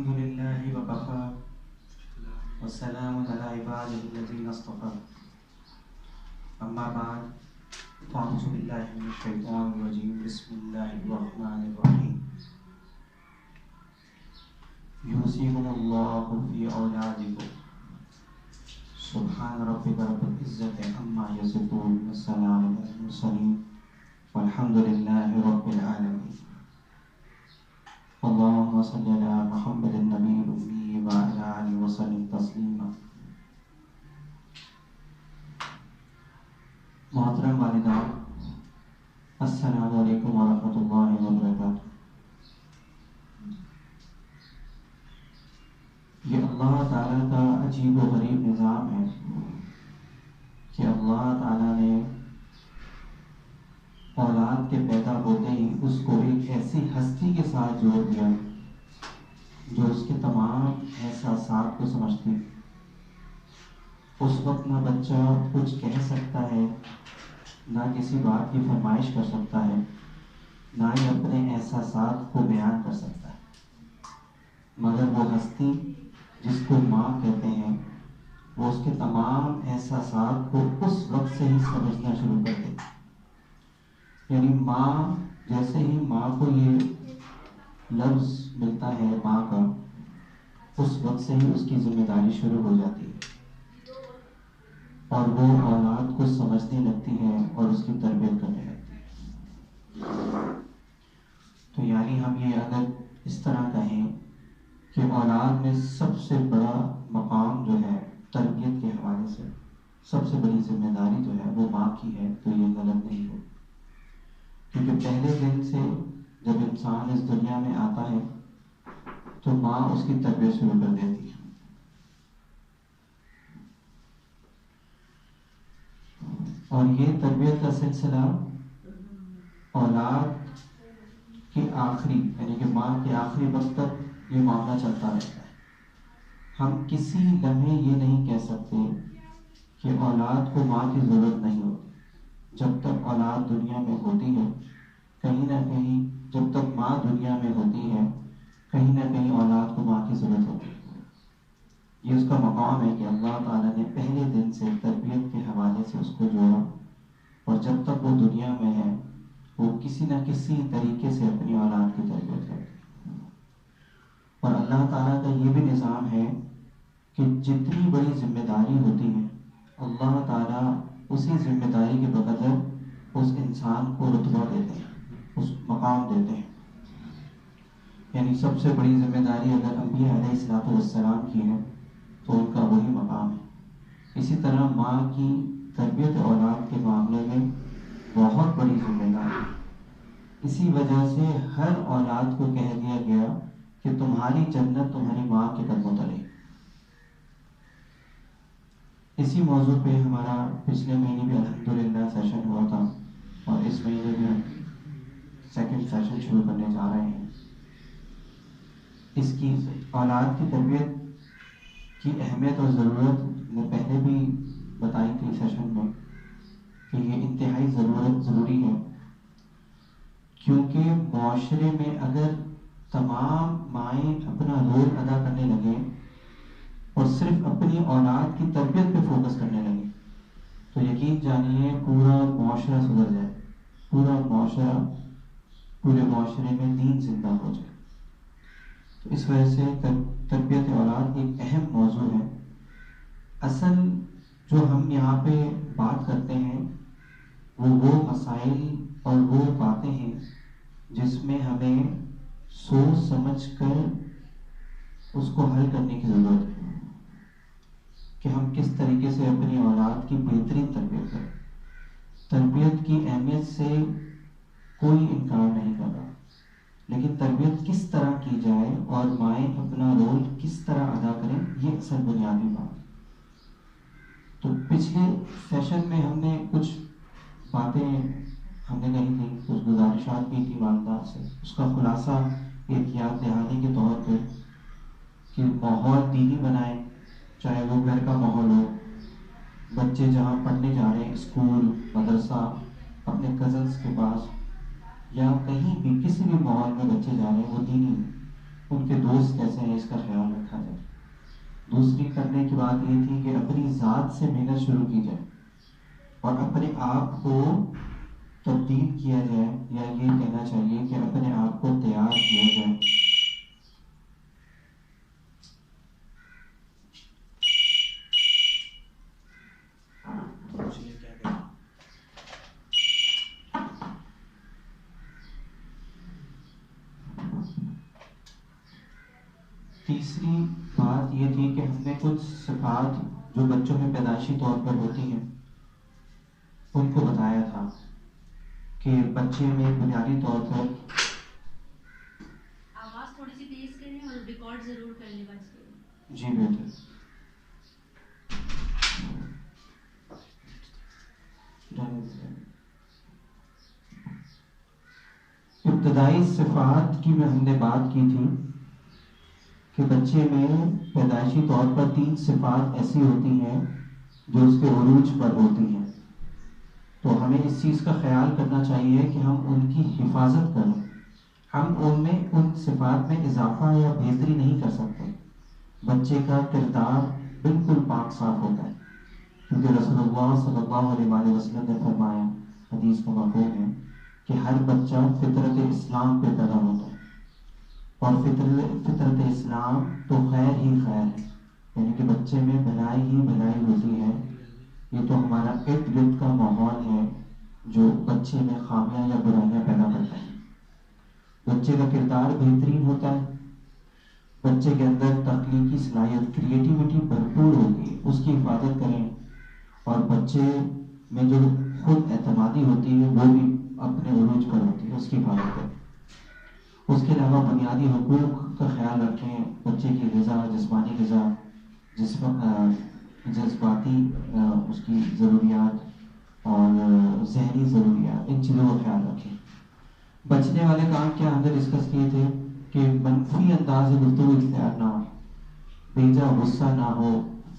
الحمد لله وكفى والسلام على عباده الذين اصطفى أما بعد فأعوذ بالله من الشيطان الرجيم بسم الله الرحمن الرحيم يوصيكم الله في أولادكم سبحان ربك رب العزة عما يصفون والسلام على المرسلين والحمد لله رب العالمين اللهم صل على محمد النبي الأمي وعلى آله وسلم تسلیما. محترم والدین، السلام علیکم ورحمۃ اللہ وبرکاتہ. یہ اللہ تعالیٰ کا عجیب و غریب نظام ہے کہ اللہ تعالیٰ نے اولاد کے پیدا ہوتے ہی اس کو ایک ایسی ہستی کے ساتھ جوڑ دیا جو اس کے تمام احساسات کو سمجھتی. اس وقت نہ بچہ کچھ کہہ سکتا ہے، نہ کسی بات کی فرمائش کر سکتا ہے، نہ ہی اپنے احساسات کو بیان کر سکتا ہے، مگر وہ ہستی جس کو ماں کہتے ہیں وہ اس کے تمام احساسات کو اس وقت سے ہی سمجھنا شروع کر دیتی. یعنی ماں جیسے ہی ماں کو یہ لفظ ملتا ہے ماں کا، اس وقت سے ہی اس کی ذمہ داری شروع ہو جاتی ہے اور وہ اولاد کو سمجھنے لگتی ہے اور اس کی تربیت کرنے لگتی ہے. تو یعنی ہم یہ اگر اس طرح کہیں کہ اولاد میں سب سے بڑا مقام جو ہے تربیت کے حوالے سے، سب سے بڑی ذمہ داری جو ہے وہ ماں کی ہے، تو یہ غلط نہیں ہو. کیونکہ پہلے دن سے جب انسان اس دنیا میں آتا ہے تو ماں اس کی تربیت شروع کر دیتی ہے. اور یہ تربیت کا سلسلہ اولاد کے آخری یعنی کہ ماں کے آخری وقت تک یہ معاملہ چلتا رہتا ہے. ہم کسی لمحے یہ نہیں کہہ سکتے کہ اولاد کو ماں کی ضرورت نہیں ہوتی. جب تک اولاد دنیا میں ہوتی ہے، کہیں نہ کہیں جب تک ماں دنیا میں ہوتی ہے، کہیں نہ کہیں اولاد کو ماں کی ضرورت ہوتی ہے. یہ اس کا مقام ہے کہ اللہ تعالیٰ نے پہلے دن سے تربیت کے حوالے سے اس کو جوڑا، اور جب تک وہ دنیا میں ہے وہ کسی نہ کسی طریقے سے اپنی اولاد کی تربیت کرتی ہے. اور اللہ تعالیٰ کا یہ بھی نظام ہے کہ جتنی بڑی ذمہ داری ہوتی ہے اللہ تعالیٰ اسی ذمہ داری کے بقدر اس انسان کو رتبہ دیتے ہیں، اس مقام دیتے ہیں. یعنی سب سے بڑی ذمہ داری اگر انبیاء علیہ السلام کی ہے تو ان کا وہی مقام ہے. اسی طرح ماں کی تربیت اولاد کے معاملے میں بہت بڑی ذمہ داری ہے. اسی وجہ سے ہر اولاد کو کہہ دیا گیا کہ تمہاری جنت تمہاری ماں کے قدموں تلے. اسی موضوع پہ ہمارا پچھلے مہینے بھی الحمدللہ سیشن ہوا تھا، اور اس مہینے بھی سیکنڈ سیشن شروع کرنے جا رہے ہیں. اس کی اولاد کی تربیت کی اہمیت اور ضرورت میں پہلے بھی بتائی تھی سیشن میں کہ یہ انتہائی ضروری ہے. کیونکہ معاشرے میں اگر تمام مائیں اپنا رول ادا کرنے لگیں اور صرف اپنی اولاد کی تربیت پہ فوکس کرنے لگیں تو یقین جانیے پورا معاشرہ سدھر جائے، پورے معاشرے میں دین زندہ ہو جائے. تو اس وجہ سے تربیت اولاد ایک اہم موضوع ہے. اصل جو ہم یہاں پہ بات کرتے ہیں وہ مسائل اور وہ باتیں ہیں جس میں ہمیں سوچ سمجھ کر اس کو حل کرنے کی ضرورت ہے کہ ہم کس طریقے سے اپنی اولاد کی بہترین تربیت کریں. تربیت کی اہمیت سے کوئی انکار نہیں کر رہا، لیکن تربیت کس طرح کی جائے اور مائیں اپنا رول کس طرح ادا کریں، یہ اصل بنیادی بات. تو پچھلے سیشن میں ہم نے کچھ باتیں ہم نے کہی تھیں، کچھ گزارشات کی تھی والدہ سے. اس کا خلاصہ ایک یاد دہانی کے طور پہ کہ ماحول دینی بنائیں، چاہے وہ گھر کا ماحول ہو، بچے جہاں پڑھنے جا رہے ہیں اسکول مدرسہ اپنے کزنس کے پاس یا کہیں بھی کسی بھی ماحول میں بچے جا رہے ہیں وہ دینی ہے. ان کے دوست کیسے ہیں، اس کا خیال رکھا جائے۔ دوسری کرنے کی بات یہ تھی کہ اپنی ذات سے محنت شروع کی جائے اور اپنے آپ کو تبدیل کیا جائے، یا یہ کہنا چاہیے کہ اپنے آپ کو تیار کیا جائے۔ تیسری بات یہ تھی کہ ہم نے کچھ صفات جو بچوں میں پیدائشی طور پر ہوتی ہیں ان کو بتایا تھا کہ بچے میں بنیادی طور پر آواز تھوڑی سی تیز کریں اور ریکارڈ ضرور کر لیں بچ کے۔ جی بیٹے ابتدائی صفات کی میں ہم نے بات کی تھی کہ بچے میں پیدائشی طور پر 3 صفات ایسی ہوتی ہیں جو اس کے عروج پر ہوتی ہیں، تو ہمیں اس چیز کا خیال کرنا چاہیے کہ ہم ان کی حفاظت کریں۔ ہم ان صفات میں اضافہ یا بہتری نہیں کر سکتے۔ بچے کا کردار بالکل پاک صاف ہوتا ہے، کیونکہ رسول اللہ صلی اللہ علیہ وآلہ وسلم نے فرمایا، حدیث میں مفہوم ہے کہ ہر بچہ فطرت اسلام پہ پیدا ہوتا ہے، اور فطرت اسلام تو خیر ہی خیر ہے، یعنی کہ بچے میں بھلائی ہی بھلائی ہوتی ہے۔ یہ تو ہمارا ارد گرد کا ماحول ہے جو بچے میں خامیاں یا برائیاں پیدا کرتا ہے۔ بچے کا کردار بہترین ہوتا ہے، بچے کے اندر تخلیقی صلاحیت کریٹیوٹی بھرپور ہوتی ہے، اس کی حفاظت کریں، اور بچے میں جو خود اعتمادی ہوتی ہے وہ بھی اپنے عروج پر ہوتی ہے، اس کی حفاظت کریں۔ اس کے علاوہ بنیادی حقوق کا خیال رکھیں، بچے کی غذا، جسمانی غذا، جذباتی اس کی ضروریات اور ذہنی ضروریات، ان چیزوں کا خیال رکھیں۔ بچنے والے کام کیا ہم نے ڈسکس کیے تھے کہ منفی انداز گفتگو اختیار نہ ہو، بیجا غصہ نہ ہو،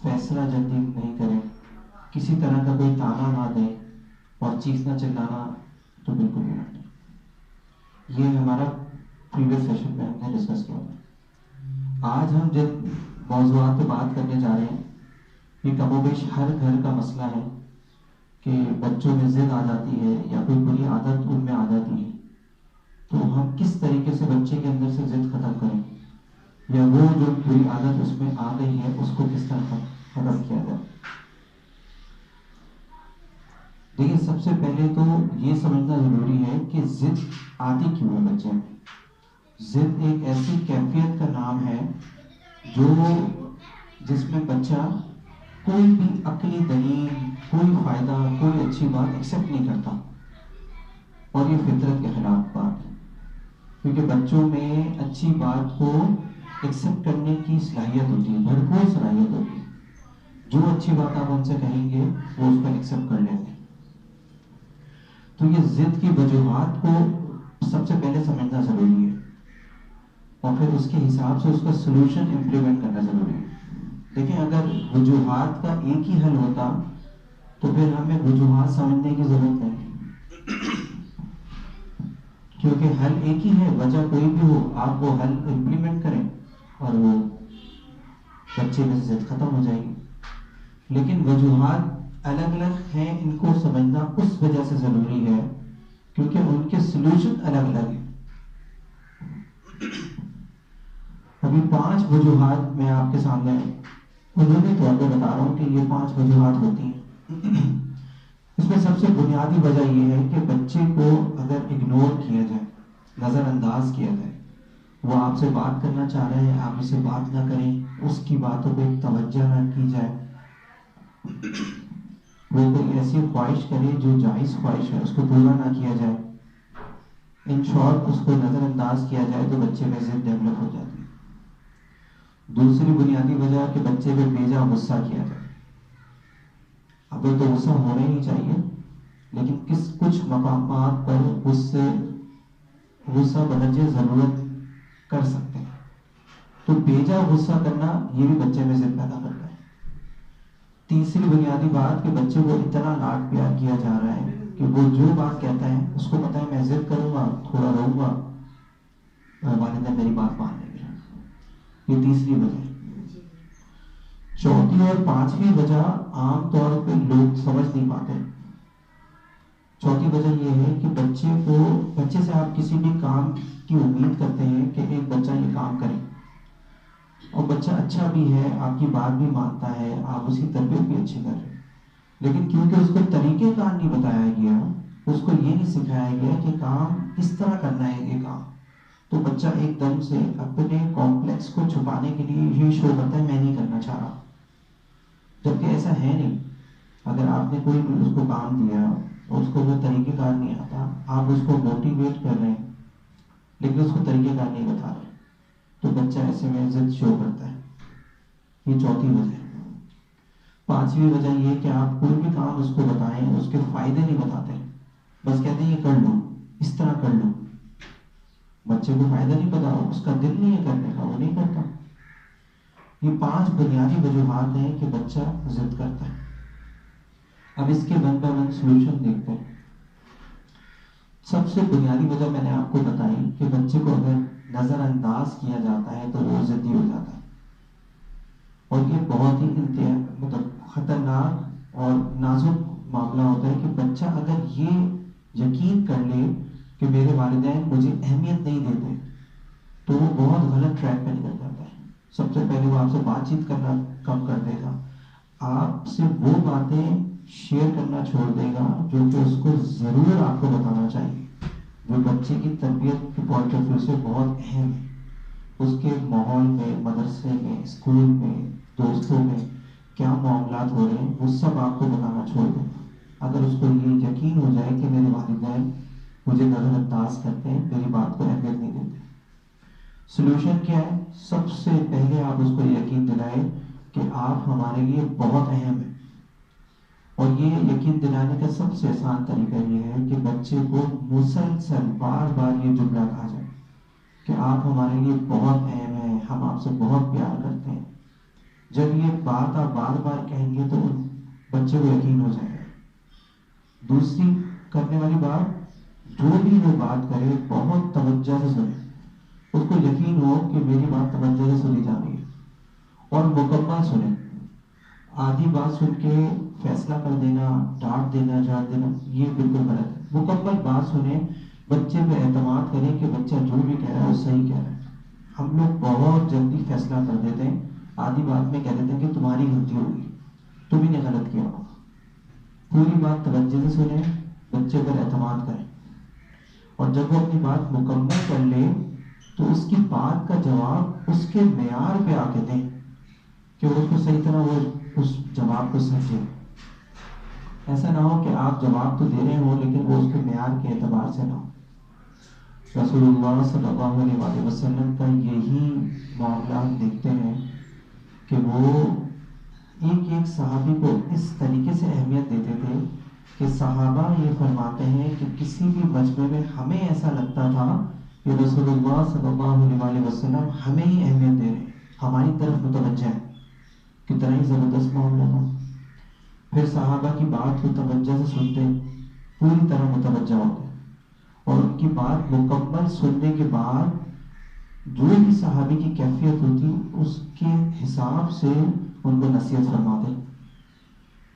فیصلہ جلدی نہیں کریں، کسی طرح کا کوئی تانا نہ دیں، اور چیخنا چلانا تو بالکل بھی نہ دیں۔ یہ ہمارا پریویس سیشن میں ہم نے ڈسکس کیا تھا۔ آج ہم جن موضوعات پہ بات کرنے جا رہے ہیں یہ کم و بیش ہر گھر کا مسئلہ ہے کہ بچوں میں ضد آ جاتی ہے یا کوئی بری عادت ان میں آ جاتی ہے، تو ہم کس طریقے سے بچے کے اندر سے ضد ختم کریں، یا وہ جو بری عادت اس میں آ گئی ہے اس کو کس طرح ختم کیا جائے۔ دیکھیے سب سے پہلے تو یہ سمجھنا ضروری ہے کہ ضد آتی کیوں ہے بچے میں۔ ضد ایک ایسی کیفیت کا نام ہے جس میں بچہ کوئی بھی عقلی دلیل، کوئی فائدہ، کوئی اچھی بات ایکسیپٹ نہیں کرتا، اور یہ فطرت کے خلاف بات ہے، کیونکہ بچوں میں اچھی بات کو ایکسیپٹ کرنے کی صلاحیت ہوتی ہے، بھرپور صلاحیت ہوتی ہے۔ جو اچھی بات آپ ان سے کہیں گے وہ اس کو ایکسیپٹ کر لیتے ہیں۔ تو یہ ضد کی وجوہات کو سب سے پہلے سمجھنا ضروری ہے، اور پھر اس کے حساب سے اس کا سلوشن امپلیمنٹ کرنا ضروری ہے۔ دیکھیں اگر وجوہات کا ایک ہی حل ہوتا تو پھر ہمیں وجوہات سمجھنے کی ضرورت نہیں، کیونکہ حل ایک ہی ہے، وجہ کوئی بھی ہو آپ وہ حل امپلیمنٹ کریں اور وہ بچے میں ضد ختم ہو جائے گی۔ لیکن وجوہات الگ الگ ہیں، ان کو سمجھنا اس وجہ سے ضروری ہے کیونکہ ان کے سلوشن الگ الگ ہیں۔ ابھی 5 وجوہات میں آپ کے سامنے عمومی طور پہ بتا رہا ہوں کہ یہ 5 وجوہات ہوتی ہیں۔ اس میں سب سے بنیادی وجہ یہ ہے کہ بچے کو اگر اگنور کیا جائے، نظر انداز کیا جائے، وہ آپ سے بات کرنا چاہ رہے ہیں، آپ اسے بات نہ کریں، اس کی باتوں پہ توجہ نہ کی جائے، وہ کوئی ایسی خواہش کرے جو جائز خواہش ہے اس کو پورا نہ کیا جائے، ان شارٹ اس کو نظر انداز کیا جائے تو بچے میں ضد ڈیولپ ہو جاتی ہے۔ دوسری بنیادی وجہ کہ بچے پہ بیجا غصہ کیا جائے۔ اب تو غصہ ہونا ہی نہیں چاہیے، لیکن کچھ مقامات پر غصہ بدرجہ ضرورت کر سکتے ہیں، تو بیجا غصہ کرنا یہ بھی بچے میں ضد پیدا کرتا ہے۔ تیسری بنیادی بات کہ بچے کو اتنا لاڈ پیار کیا جا رہا ہے کہ وہ جو بات کہتا ہے اس کو پتہ ہے میں ضد کروں گا، تھوڑا رہوں گا، والدین میری بات مان لیں گے، یہ تیسری وجہ ہے. چوتھی اور پانچویں وجہ عام طور پہ لوگ سمجھ نہیں پاتے. چوتھی وجہ یہ ہے کہ بچے سے آپ کسی بھی کام کی امید کرتے ہیں کہ ایک بچہ یہ کام کرے، اور بچہ اچھا بھی ہے، آپ کی بات بھی مانتا ہے، آپ اس کی تربیت بھی اچھی کر رہے ہیں، لیکن کیونکہ اس کو طریقہ کار نہیں بتایا گیا، اس کو یہ نہیں سکھایا گیا کہ کام کس طرح کرنا ہے یہ کام، تو بچہ ایک دم سے اپنے کمپلیکس کو چھپانے کے لیے یہ شو کرتا ہے میں نہیں کرنا چاہ رہا، جبکہ ایسا ہے نہیں. اگر آپ نے کوئی اس کو کام دیا اور اس کو وہ طریقہ کار نہیں آتا، آپ اس کو موٹیویٹ کر رہے ہیں لیکن اس کو طریقہ کار نہیں بتا رہے، تو بچہ ایسے میں ضد شو کرتا ہے. یہ چوتھی وجہ ہے. پانچویں وجہ یہ کہ آپ کوئی بھی کام اس کو بتائیں، اس کے فائدے نہیں بتاتے، بس کہتے ہیں یہ کر لو، اس طرح کر لو. بچے کو فائدہ نہیں پتا، اس کا دل نہیں ہے کرنے کا، وہ نہیں کرتا. یہ 5 بنیادی وجوہات ہیں کہ بچہ ضد کرتا ہے. اب اس کے ون بائی ون سولوشن دیکھتے ہیں. سب سے بنیادی وجہ میں نے آپ کو بتائی کہ بچے کو اگر نظر انداز کیا جاتا ہے تو وہ ضدی ہو جاتا ہے، اور یہ بہت ہی خطرناک اور نازک معاملہ ہوتا ہے کہ بچہ اگر یہ یقین کر لے کہ میرے والدین مجھے اہمیت نہیں دیتے، تو وہ بہت غلط ٹریک پہ نکل جاتا ہے. سب سے پہلے وہ آپ سے بات چیت کرنا کم کر دے گا، آپ سے وہ باتیں شیئر کرنا چھوڑ دے گا جو کہ اس کو ضرور آپ کو بتانا چاہیے، جو بچے کی تربیت کے پوائنٹ آف ویو سے بہت اہم ہے. اس کے ماحول میں، مدرسے میں، اسکول میں، دوستوں میں کیا معاملات ہو رہے ہیں وہ سب آپ کو بتانا چھوڑ دیں. اگر اس کو یہ یقین ہو جائے کہ میرے والدین مجھے نظر انداز کرتے ہیں، میری بات کو اہمیت نہیں دیتے. سولوشن کیا ہے؟ سب سے پہلے آپ اس کو یقین دلائیں کہ آپ ہمارے لیے بہت اہم ہیں. اور یہ یقین دلانے کا سب سے آسان طریقہ یہ ہے کہ بچے کو مسلسل بار بار یہ جملہ کہا جائے کہ آپ ہمارے لیے بہت اہم ہیں، ہم آپ سے بہت پیار کرتے ہیں. جب یہ بات آپ بار بار کہیں گے تو بچے کو یقین ہو جائے گا. دوسری کرنے والی بات، جو بھی وہ بات کرے بہت توجہ سے سنیں، اس کو یقین ہو کہ میری بات توجہ سے سنی جا رہی ہے، اور مکمل سنیں. آدھی بات سن کے فیصلہ کر دینا، ڈانٹ دینا، جھاڑ دینا، یہ بالکل غلط ہے. مکمل بات سنیں، بچے پہ اعتماد کریں کہ بچہ جو بھی کہہ رہا ہے وہ صحیح کہہ رہا ہے. ہم لوگ بہت جلدی فیصلہ کر دیتے ہیں، آدھی بات میں کہہ دیتے ہیں کہ تمہاری غلطی ہوگی، تمہیں نے غلط کیا ہوگا. پوری بات توجہ سے سنیں، بچے پر اعتماد کریں، اور جب وہ اپنی بات مکمل کر لے تو اس کی بات کا جواب اس کے معیار پہ آ کے دیں کہ وہ اس کو صحیح طرح وہ اس جواب کو سمجھے. ایسا نہ ہو کہ آپ جواب تو دے رہے ہو لیکن وہ اس کے معیار کے اعتبار سے نہ ہو. رسول اللہ صلی اللہ علیہ وآلہ وسلم کا یہی معاملہ ہم دیکھتے ہیں کہ وہ ایک ایک صحابی کو اس طریقے سے اہمیت دیتے تھے کہ صحابہ یہ فرماتے ہیں کہ کسی بھی مجمع میں ہمیں ایسا لگتا تھا کہ رسول اللہ صلی اللہ علیہ وآلہ وسلم ہمیں ہی اہمیت دے رہے ہیں، ہماری طرف متوجہ ہے. کتنا ہی زبردست معاملہ تھا. پھر صحابہ کی بات کو توجہ سے سنتے، پوری طرح متوجہ ہوتے، اور ان کی بات مکمل سننے کے بعد جو بھی صحابی کی کیفیت ہوتی اس کے حساب سے ان کو نصیحت فرماتے.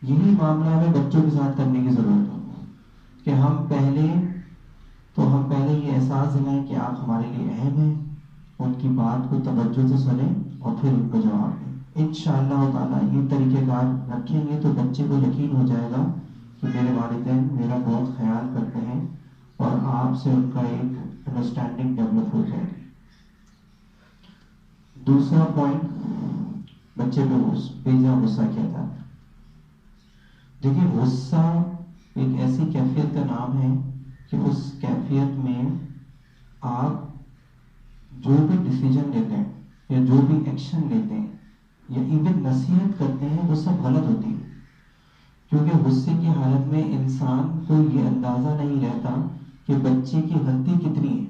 یہی معاملہ ہمیں بچوں کے ساتھ کرنے کی ضرورت ہے کہ ہم پہلے یہ احساس دلائیں کہ آپ ہمارے لیے اہم ہیں، ان کی بات کو توجہ سے سنیں اور پھر ان کو جواب دیں. انشاءاللہ تعالیٰ یہ طریقہ کار رکھیں گے تو بچے کو یقین ہو جائے گا کہ میرے والدین میرا بہت خیال کرتے ہیں، اور آپ سے ان کا ایک انڈرسٹینڈنگ ڈیولپ ہو جائے گی. دوسرا پوائنٹ، بچے پہ بے جا غصہ کیا جاتا ہے. دیکھیے، غصہ ایک ایسی کیفیت کا نام ہے کہ اس کیفیت میں آپ جو بھی ڈیسیجن لیتے ہیں یا جو بھی ایکشن لیتے ہیں یا ایون نصیحت کرتے ہیں وہ سب غلط ہوتی ہے. کیونکہ غصے کی حالت میں انسان کو یہ اندازہ نہیں رہتا کہ بچے کی غلطی کتنی ہے.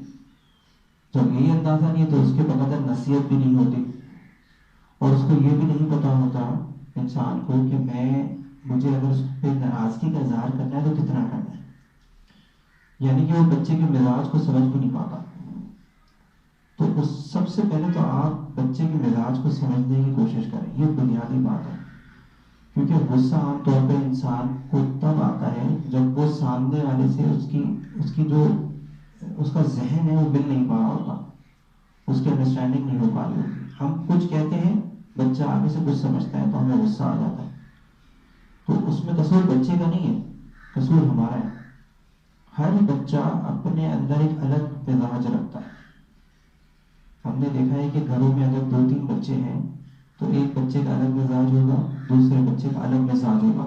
جب یہی اندازہ نہیں ہے تو اس کے بقدر نصیحت بھی نہیں ہوتی، اور اس کو یہ بھی نہیں پتا ہوتا انسان کو کہ مجھے اگر اس پہ ناراضگی کا اظہار کرنا ہے تو کتنا کرنا ہے. یعنی کہ وہ بچے کے مزاج کو سمجھ بھی نہیں پاتا. تو اس سب سے پہلے تو آپ بچے کے مزاج کو سمجھنے کی کوشش کریں، یہ بنیادی بات ہے. کیونکہ غصہ عام طور پہ انسان کو تب آتا ہے جب وہ سامنے والے سے اس کی جو اس کا ذہن ہے وہ مل نہیں پا رہا ہوتا، اس کی انڈرسٹینڈنگ نہیں ہو پا رہی ہوتی. ہم کچھ کہتے ہیں، بچہ آگے سے کچھ سمجھتا ہے تو ہمیں غصہ آ جاتا ہے. تو اس میں قصور بچے کا نہیں ہے، قصور ہمارا ہے. ہر بچہ اپنے اندر ایک الگ مزاج رکھتا ہے. ہم نے دیکھا ہے کہ گھروں میں اگر 2-3 بچے ہیں تو ایک بچے کا الگ مزاج ہوگا، دوسرے بچے کا الگ مزاج ہوگا.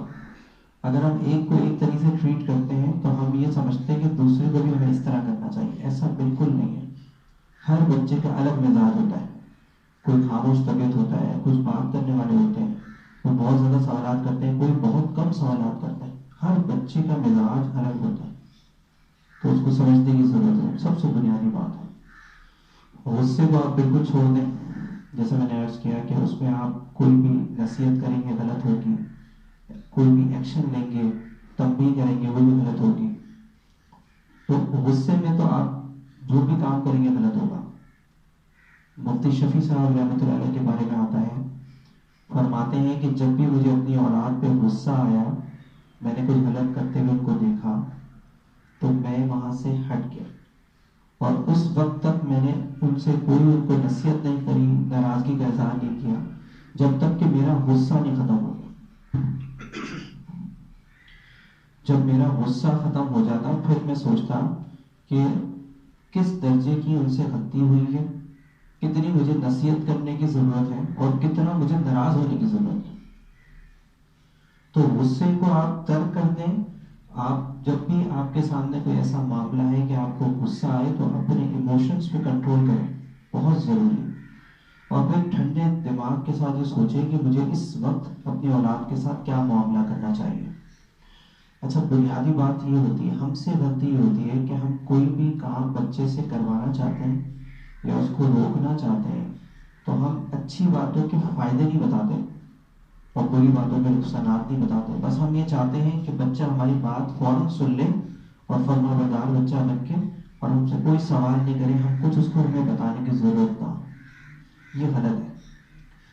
اگر ہم ایک کو ایک طریقے سے ٹریٹ کرتے ہیں تو ہم یہ سمجھتے ہیں کہ دوسرے کو بھی ہمیں اس طرح کرنا چاہیے. ایسا بالکل نہیں ہے. ہر بچے کا الگ مزاج ہوتا ہے. کوئی خاموش طبیعت ہوتا ہے، کچھ بات کرنے والے ہوتے ہیں، وہ بہت زیادہ سوالات کرتے ہیں، کوئی بہت کم سوالات کرتا ہے. ہر بچے کا مزاج الگ ہوتا ہے، تو اس کو سمجھنے کی ضرورت ہے. سب سے بنیادی بات ہے. غصے کو آپ بالکل چھوڑ دیں. جیسے میں نے عرض کیا کہ اس میں آپ کوئی بھی نصیحت کریں گے غلط ہوگی، کوئی بھی ایکشن لیں گے، تنبیہ کریں گے، وہ بھی غلط ہوگی. تو غصے میں تو آپ جو بھی کام کریں گے غلط ہوگا. مفتی شفیع صاحب رحمۃ اللہ علیہ کے بارے میں آتا ہے، فرماتے ہیں کہ جب بھی مجھے اپنی اولاد پہ غصہ آیا، میں نے کچھ غلط کرتے ہوئے ان کو دیکھا تو میں وہاں سے ہٹ گیا، اور اس وقت تک میں نے ان سے ان کو نصیحت نہیں کری، ناراضگی کا اظہار نہیں کیا، جب تک کہ میرا غصہ نہیں ختم ہو گیا. جب میرا غصہ ختم ہو جاتا پھر میں سوچتا کہ کس درجے کی ان سے غلطی ہوئی ہے، کتنی مجھے نصیحت کرنے کی ضرورت ہے، اور کتنا مجھے ناراض ہونے کی ضرورت ہے. تو غصے کو آپ ترک کر دیں. آپ جب بھی آپ کے سامنے کوئی ایسا معاملہ ہے کہ آپ کو غصہ آئے تو اپنے ایموشنز پہ کنٹرول کریں، بہت ضروری ہے. اور پھر ٹھنڈے دماغ کے ساتھ یہ سوچیں کہ مجھے اس وقت اپنی اولاد کے ساتھ کیا معاملہ کرنا چاہیے. اچھا، بنیادی بات یہ ہوتی ہے، ہم سے غلطی یہ ہوتی ہے کہ ہم کوئی بھی کام بچے سے کروانا چاہتے ہیں یا اس کو روکنا چاہتے ہیں تو ہم اچھی باتوں کے فائدے نہیں بتاتے اور بری باتوں کے نقصانات نہیں بتاتے. بس ہم یہ چاہتے ہیں کہ بچہ ہماری بات فوراً سن لے اور فرما بردار بچہ بن کے اور ہم سے کوئی سوال نہیں کرے، ہم کچھ اس کو ہمیں بتانے کی ضرورت نہ. یہ غلط ہے.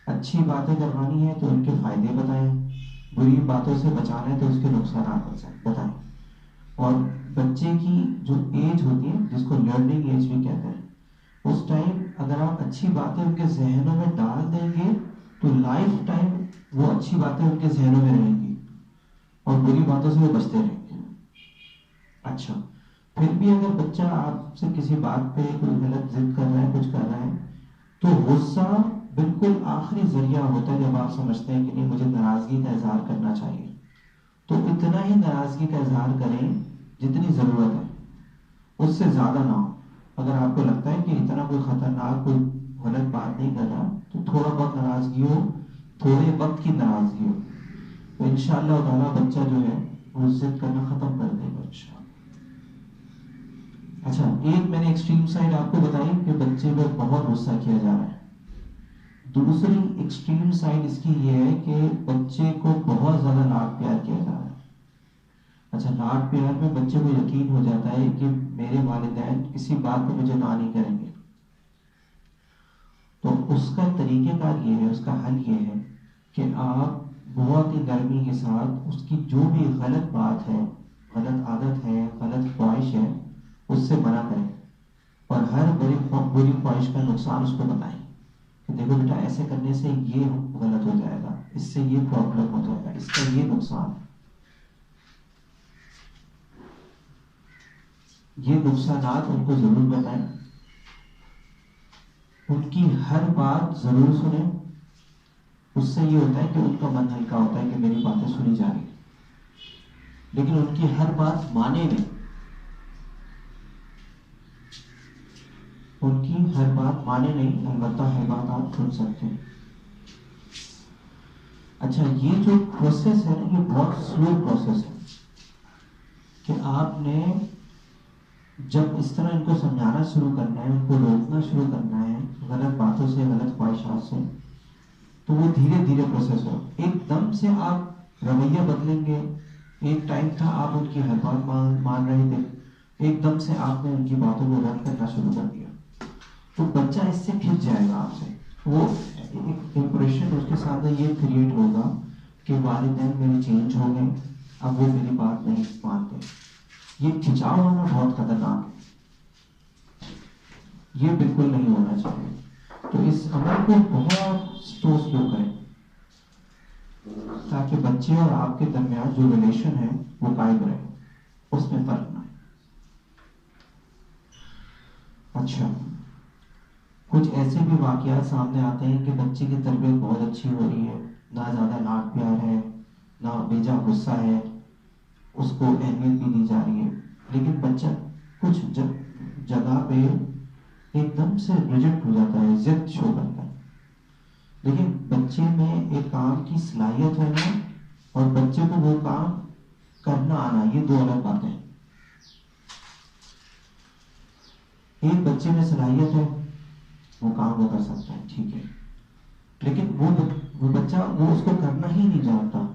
اچھی باتیں کروانی ہے تو ان کے فائدے بتائیں، بری باتوں سے بچانا ہے تو اس کے نقصانات بتائیں. اور بچے کی جو ایج ہوتی ہے جس کو لرننگ ایج بھی کہتے ہیں، اس ٹائم اگر آپ اچھی باتیں ان کے ذہنوں میں ڈال دیں گے تو لائف ٹائم وہ اچھی باتیں ان کے ذہنوں میں رہیں گی اور بری باتوں سے وہ بچتے رہیں گے. اچھا، پھر بھی اگر بچہ آپ سے کسی بات پہ کوئی غلط ضد کر رہا ہے، کچھ کر رہا ہے، تو غصہ بالکل آخری ذریعہ ہوتا ہے جب آپ سمجھتے ہیں کہ نہیں مجھے ناراضگی کا اظہار کرنا چاہیے. تو اتنا ہی ناراضگی کا اظہار کریں جتنی ضرورت ہے، اس سے زیادہ نہ ہو. اگر آپ کو لگتا ہے کہ اتنا کوئی خطرناک کوئی غلط بات نہیں کر رہا تو تھوڑا بہت ناراضگی ہو، تھوڑے وقت کی ناراضگی ہو، تو انشاءاللہ تعالیٰ بچہ جو ہے وہ ضد کرنا ختم کر دے گا انشاءاللہ. اچھا، ایک میں نے ایکسٹریم سائڈ آپ کو بتائی کہ بچے پر بہت غصہ کیا جا رہا ہے. دوسری ایکسٹریم سائڈ اس کی یہ ہے کہ بچے کو بہت زیادہ لاڈ پیار کیا جا رہا ہے. اچھا، لاڈ پیار میں بچے کو یقین ہو جاتا ہے کہ میرے والدین کسی بات پہ مجھے نہ نہیں کریں گے. تو اس کا طریقہ کار یہ ہے، اس کا حل یہ ہے کہ آپ بہت ہی نرمی کے ساتھ اس کی جو بھی غلط بات ہے، غلط عادت ہے، غلط خواہش ہے، اس سے منع کریں اور ہر بری خواہش کا نقصان اس کو بتائیں کہ دیکھو بیٹا ایسے کرنے سے یہ غلط ہو جائے گا، اس سے یہ پرابلم ہو جائے گا، اس کا یہ نقصان. یہ نقصانات ان کو ضرور بتائیں، ان کی ہر بات ضرور سنیں. اس سے یہ ہوتا ہے کہ ان کا من ہلکا ہوتا ہے کہ میری باتیں سنی جا رہی، لیکن ان کی ہر بات مانے نہیں. ان کی ہر بات مانے نہیں، البتہ ہر بات آپ سن سکتے ہیں. اچھا، یہ جو پروسیس ہے نا، یہ بہت سلو پروسیس ہے کہ آپ نے جب اس طرح ان کو سمجھانا شروع کرنا ہے، ان کو روکنا شروع کرنا ہے غلط باتوں سے، غلط خواہشات سے، تو وہ دھیرے دھیرے پروسیس ہو. ایک دم سے آپ رویہ بدلیں گے. ایک ٹائم تھا آپ ان کی ہر بات مان رہے تھے، ایک دم سے آپ نے ان کی باتوں کو رد کرنا شروع کر دیا. تو تو بچہ اس سے کھنچ جائے گا آپ سے. وہ ایک امپریشن اس کے ساتھ یہ کریٹ ہوگا کہ والدین میرے چینج ہو گئے, اب وہ میری بات نہیں مانتے. یہ کھنچاؤ ہونا بہت خطرناک ہے, یہ بالکل نہیں ہونا چاہیے. تو اس عمل کو بہت سلو کریں تاکہ بچے اور آپ کے درمیان جو ریلیشن ہے وہ قائم رہے, اس میں فرق نہ ہے. اچھا, کچھ ایسے بھی واقعات سامنے آتے ہیں کہ بچے کی تربیت بہت اچھی ہو رہی ہے, نہ زیادہ لاڈ پیار ہے, نہ بیجا غصہ ہے, اس کو اہمیت بھی دی جا رہی ہے, لیکن بچہ کچھ جگہ پہ ایک دم سے ریجیکٹ ہو جاتا ہے, ضد شو کرتا ہے. لیکن بچے میں ایک کام کی صلاحیت ہے نا, اور بچے کو وہ کام کرنا آنا, یہ دو الگ باتیں ہیں. ایک بچے میں صلاحیت ہے, وہ کام وہ کر سکتا ہے, ٹھیک ہے, لیکن وہ بچہ وہ اس کو کرنا ہی نہیں جانتا,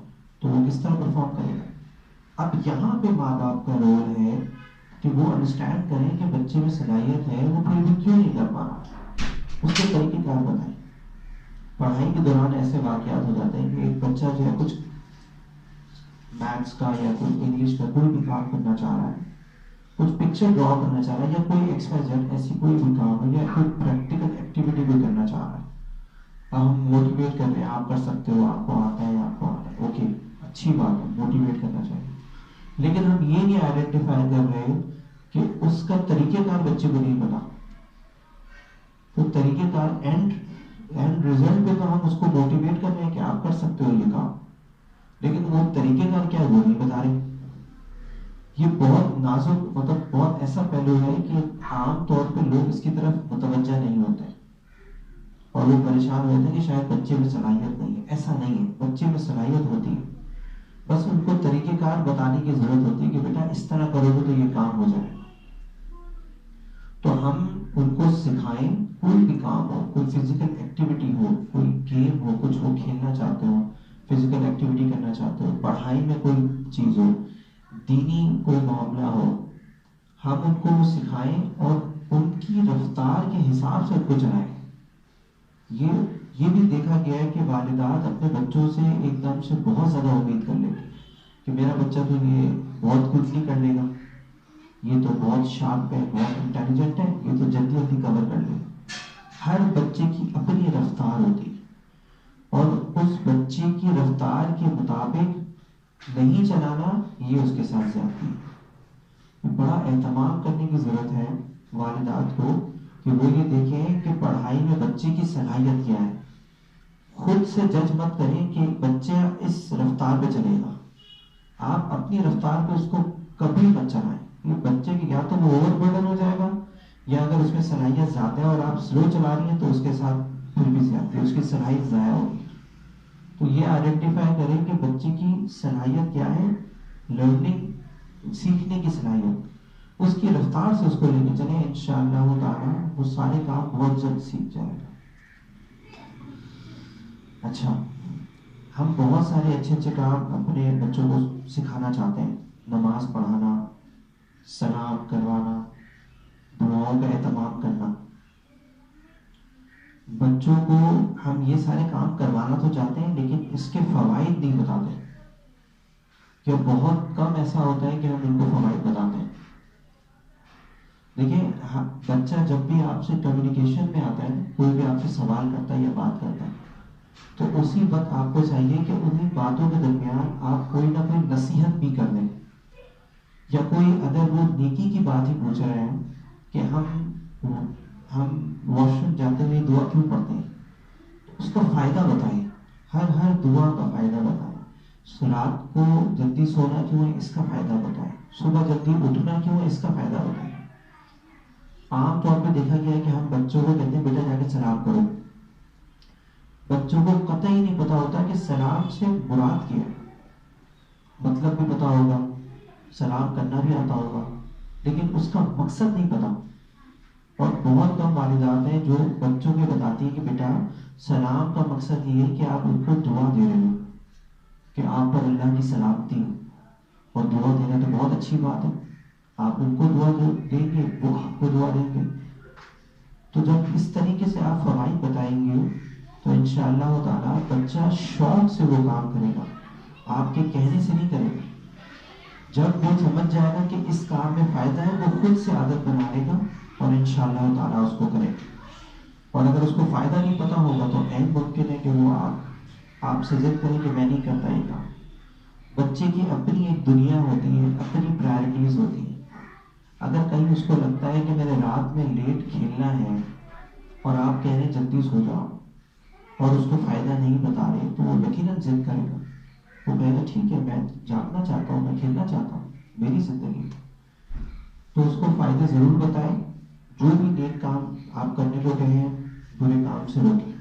تو وہ کس طرح پرفارم کرے گا. اب یہاں پہ ماں باپ کا رول ہے کہ وہ انڈرسٹینڈ کریں کہ بچے میں صلاحیت ہے, وہ پھر بھی کیوں نہیں کر پا رہا, اس کے طریقے کار بتائیں. پڑھائی کے دوران ایسے واقعات ہو جاتے ہیں کہ ایک بچہ جو ہے کچھ میتھس کا یا کوئی انگلش کا کوئی بھی کام کرنا چاہ رہا ہے, کچھ پکچر ڈرا کرنا چاہ رہا ہے, یا کوئی ایکسپیریمنٹ ایسی کوئی بھی کام ہے, یا کوئی پریکٹیکل ایکٹیویٹی بھی کرنا چاہ رہا ہے. اب ہم موٹیویٹ کر رہے ہیں, آپ کر سکتے ہو, آپ کو آتا ہے, آپ کو آتا ہے, اوکے اچھی بات ہے, موٹیویٹ کرنا چاہیے. لیکن ہم یہ نہیں آئیڈینٹیفائی کر رہے کہ اس کا طریقہ کار بچے کو نہیں پتا. تو طریقہ کار اینڈ ریزلٹ پہ تو ہم اس کو موٹیویٹ کر رہے ہیں کہ آپ کر سکتے ہو یہ کام, لیکن وہ طریقہ کار کیا ہے وہ نہیں بتا رہے. یہ بہت نازک, مطلب بہت ایسا پہلو ہے کہ عام طور پہ لوگ اس کی طرف متوجہ نہیں ہوتے, اور وہ پریشان ہوتے ہیں کہ شاید بچے میں صلاحیت نہیں ہے. ایسا نہیں ہے, بچے میں صلاحیت ہوتی ہے, بس ان کو طریقہ کار بتانے کی ضرورت ہوتی ہے کہ بیٹا اس طرح کرو گے تو یہ کام ہو جائے. تو ہم ان کو سکھائیں, کوئی بھی کام ہو, کوئی فزیکل ایکٹیویٹی ہو, کوئی گیم ہو, کچھ وہ کھیلنا چاہتے ہو, فزیکل ایکٹیویٹی کرنا چاہتے ہو, پڑھائی میں کوئی چیز ہو, دینی کوئی معاملہ ہو, ہم ان کو سکھائیں اور ان کی رفتار کے حساب سے ان کو چلائیں. یہ بھی دیکھا گیا ہے کہ والدات اپنے بچوں سے ایک دم سے بہت زیادہ امید کر لیتے کہ میرا بچہ تو یہ بہت کچھ نہیں کر لے گا, یہ تو بہت شارپ ہے, بہت انٹیلیجنٹ ہے, یہ تو جلدی جلدی کور کر لے گا. ہر بچے کی اپنی رفتار ہوتی ہے, اور اس بچے کی رفتار کے مطابق نہیں چلانا یہ اس کے ساتھ زیادتی ہے. بڑا اہتمام کرنے کی ضرورت ہے والدات کو کہ وہ یہ دیکھیں کہ پڑھائی میں بچے کی صلاحیت کیا ہے. خود سے جج مت کریں کہ بچہ اس رفتار پہ چلے گا, آپ اپنی رفتار پہ اس کو کبھی مت چلائیں. بچے کی یا تو وہ اوور برڈن ہو جائے گا, یا اگر اس میں صلاحیت زیادہ ہے اور آپ سلو چلا رہی ہیں تو اس کے ساتھ پھر بھی زیادہ اس کی صلاحیت ضائع ہوگی. تو یہ آئیڈینٹیفائی کریں کہ بچے کی صلاحیت کیا ہے, لرننگ سیکھنے کی صلاحیت, اس کی رفتار سے اس کو لے کے چلیں, انشاءاللہ تعالیٰ وہ سارے کام بہت جلد سیکھ جائے گا. اچھا, ہم بہت سارے اچھے کام اپنے بچوں کو سکھانا چاہتے ہیں, نماز پڑھانا, سلام کروانا, دعاؤں کا اہتمام کرنا. بچوں کو ہم یہ سارے کام کروانا تو چاہتے ہیں, لیکن اس کے فوائد نہیں بتاتے, کہ بہت کم ایسا ہوتا ہے کہ ہم ان کو فوائد بتاتے ہیں. دیکھیں, بچہ جب بھی آپ سے کمیونیکیشن میں آتا ہے, کوئی بھی آپ سے سوال کرتا ہے یا بات کرتا ہے, تو اسی وقت آپ کو چاہیے کہ انہیں باتوں کے درمیان آپ کوئی نہ کوئی نصیحت بھی کر دیں, یا کوئی اگر وہ نیکی کی بات ہی پوچھ رہے ہیں کہ ہم واش روم جاتے ہوئے دعا کیوں پڑھتے ہیں, اس کا فائدہ بتائیں, ہر دعا کا فائدہ بتائیں. رات کو جلدی سونا کیوں ہے, اس کا فائدہ بتائیں. صبح جلدی اٹھنا کیوں ہے, اس کا فائدہ بتائیں. عام طور پہ دیکھا گیا ہے کہ ہم بچوں کو کہتے ہیں بیٹا جا کے سلام کرو. بچوں کو قطعی نہیں پتا ہوتا کہ سلام سے مراد کیا ہے. مطلب بھی پتا ہوگا, سلام کرنا بھی آتا ہوگا, لیکن اس کا مقصد نہیں پتا. اور بہت کم والدات ہیں جو بچوں کو بتاتی ہیں کہ بیٹا سلام کا مقصد یہ ہے کہ آپ ان کو دعا دے رہے ہو کہ آپ پر اللہ کی سلامتی ہو, اور دعا دینا تو بہت اچھی بات ہے, آپ ان کو دعا دیں گے, وہ آپ کو دعا دیں گے. تو جب اس طریقے سے آپ فوائد بتائیں گے تو انشاءاللہ تعالیٰ بچہ شوق سے وہ کام کرے گا، آپ کے کہنے سے نہیں کرے گا۔ جب وہ سمجھ جائے گا کہ اس کام میں فائدہ ہے، وہ خود سے عادت بنا لے گا اور انشاءاللہ تعالیٰ اس کو کرے گا۔ اور اگر اس کو فائدہ نہیں پتا ہوگا تو عین ممکن ہے کہ وہ آپ سے ضد کریں کہ میں نہیں کرتا یہ کام۔ بچے کی اپنی ایک دنیا ہوتی ہے، اپنی پرائرٹیز ہوتی ہیں۔ اگر کہیں اس کو لگتا ہے کہ میرے رات میں لیٹ کھیلنا ہے اور آپ کہہ رہے ہیں جلدی سو جاؤ اور اس کو فائدہ نہیں بتا رہے، تو وہ یقیناً ضد کرے گا۔ وہ کہے گا ٹھیک ہے، میں جاگنا چاہتا ہوں، میں کھیلنا چاہتا ہوں، میری زندگی۔ تو اس کو فائدے ضرور بتائیں، جو بھی نیک کام آپ کرنے کو کہیں برے کام سے روکیں۔